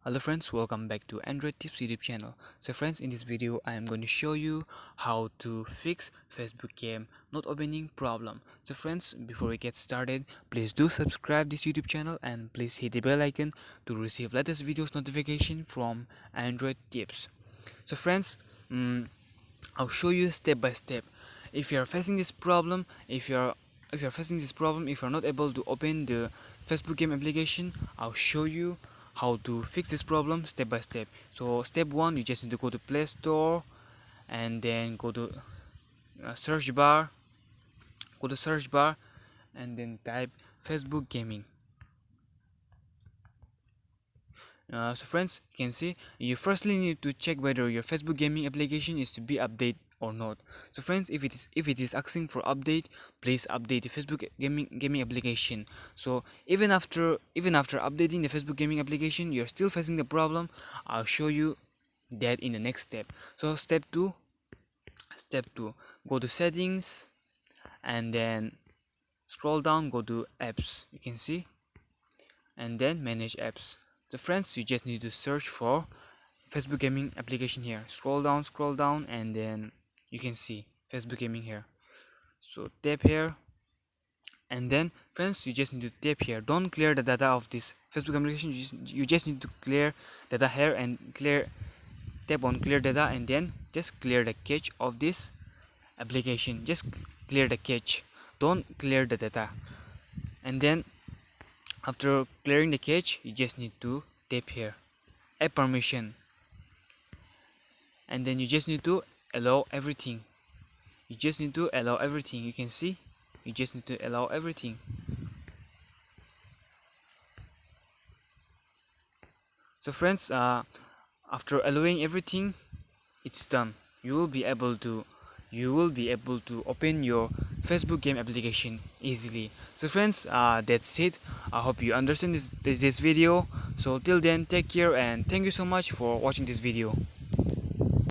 Hello friends, welcome back to Android Tips YouTube channel. So friends, in this video I am going to show you how to fix Facebook game not opening problem. So friends, before we get started, please do subscribe this YouTube channel and please hit the bell icon to receive latest videos notification from Android Tips. So friends, I'll show you step by step. If you are facing this problem, if you're not able to open the Facebook game application, I'll show you how to fix this problem step by step. So step 1, you just need to go to Play Store and then go to search bar, and then type Facebook gaming. So friends, you can see you firstly need to check whether your Facebook gaming application is to be updated or not. So friends, if it is asking for update, please update the Facebook gaming application. So even after updating the Facebook gaming application, you're still facing the problem, I'll show you that in the next step. So step 2, go to settings and then scroll down, go to apps, you can see, and then manage apps. So friends, you just need to search for Facebook gaming application here. Scroll down, and then you can see Facebook gaming here. So tap here, and then friends, you just need to tap here. Don't clear the data of this Facebook application. You just need to clear data here and tap on clear data, and then just clear the cache of this application. Just clear the cache, don't clear the data. And then after clearing the cache, you just need to tap here, add permission, and then you just need to allow everything. You can see, you just need to allow everything. So friends, after allowing everything, it's done. You will be able to open your Facebook game application easily. So friends, that's it. I hope you understand this video. So till then, take care and thank you so much for watching this video.